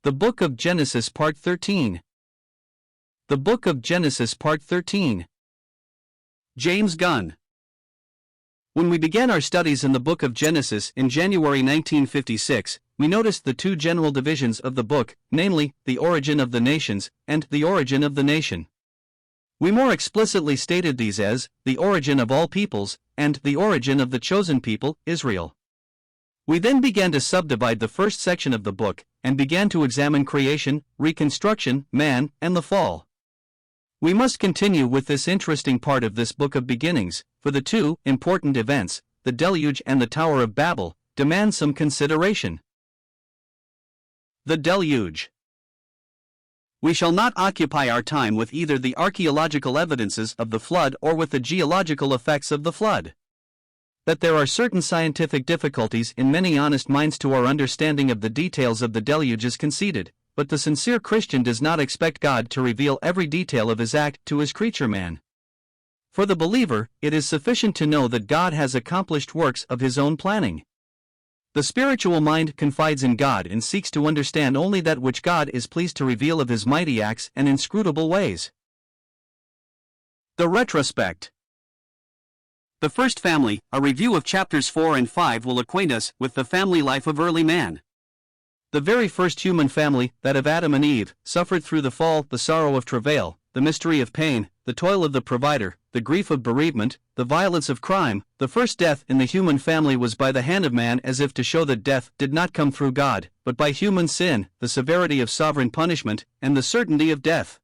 The Book of Genesis Part 13. The Book of Genesis Part 13. James Gunn. When we began our studies in the Book of Genesis in January 1956, we noticed the two general divisions of the book, namely, the origin of the nations, and the origin of the nation. We more explicitly stated these as, the origin of all peoples, and the origin of the chosen people, Israel. We then began to subdivide the first section of the book, and began to examine creation, reconstruction, man, and the fall. We must continue with this interesting part of this book of beginnings, for the two important events, the deluge and the Tower of Babel, demand some consideration. The deluge. We shall not occupy our time with either the archaeological evidences of the flood or with the geological effects of the flood. That there are certain scientific difficulties in many honest minds to our understanding of the details of the deluge is conceded, but the sincere Christian does not expect God to reveal every detail of his act to his creature man. For the believer, it is sufficient to know that God has accomplished works of his own planning. The spiritual mind confides in God and seeks to understand only that which God is pleased to reveal of his mighty acts and inscrutable ways. The retrospect. The first family, a review of chapters 4 and 5 will acquaint us with the family life of early man. The very first human family, that of Adam and Eve, suffered through the fall the sorrow of travail, the mystery of pain, the toil of the provider, the grief of bereavement, the violence of crime. The first death in the human family was by the hand of man, as if to show that death did not come through God, but by human sin, the severity of sovereign punishment, and the certainty of death.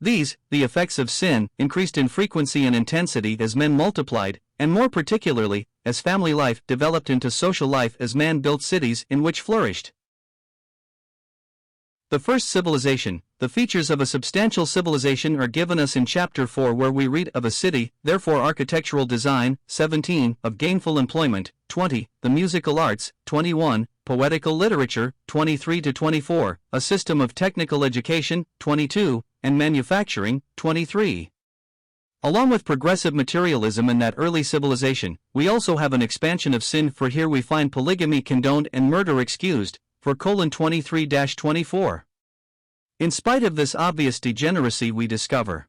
These, the effects of sin, increased in frequency and intensity as men multiplied, and more particularly, as family life developed into social life as man built cities in which flourished. The first civilization. The features of a substantial civilization are given us in chapter 4, where we read of a city, therefore architectural design, 17, of gainful employment, 20, the musical arts, 21, poetical literature, 23-24, a system of technical education, 22, and manufacturing, 23. Along with progressive materialism in that early civilization, we also have an expansion of sin, for here we find polygamy condoned and murder excused, for 23-24. In spite of this obvious degeneracy, we discover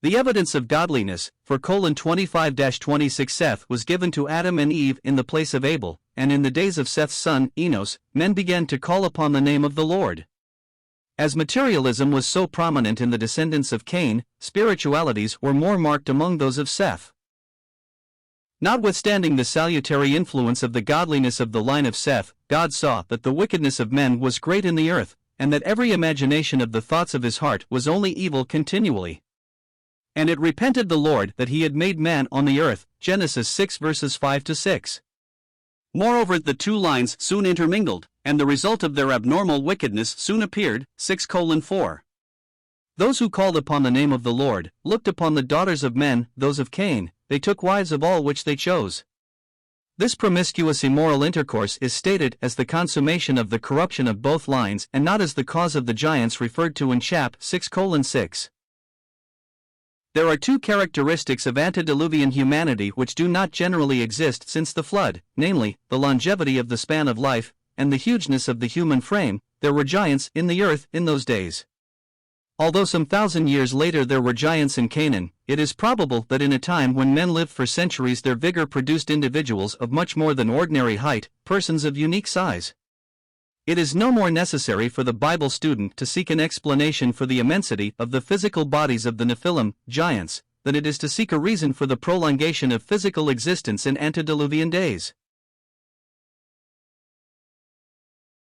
the evidence of godliness, for 25-26. Seth was given to Adam and Eve in the place of Abel, and in the days of Seth's son, Enos, men began to call upon the name of the Lord. As materialism was so prominent in the descendants of Cain, spiritualities were more marked among those of Seth. Notwithstanding the salutary influence of the godliness of the line of Seth, God saw that the wickedness of men was great in the earth, and that every imagination of the thoughts of his heart was only evil continually. And it repented the Lord that he had made man on the earth. Genesis 6 verses 5-6. Moreover, the two lines soon intermingled, and the result of their abnormal wickedness soon appeared. 6:4. Those who called upon the name of the Lord looked upon the daughters of men, those of Cain. They took wives of all which they chose. This promiscuous immoral intercourse is stated as the consummation of the corruption of both lines, and not as the cause of the giants referred to in chap 6:6. There are two characteristics of antediluvian humanity which do not generally exist since the flood, namely, the longevity of the span of life, and the hugeness of the human frame. There were giants in the earth in those days. Although some 1,000 years later there were giants in Canaan, it is probable that in a time when men lived for centuries their vigor produced individuals of much more than ordinary height, persons of unique size. It is no more necessary for the Bible student to seek an explanation for the immensity of the physical bodies of the Nephilim, giants, than it is to seek a reason for the prolongation of physical existence in antediluvian days.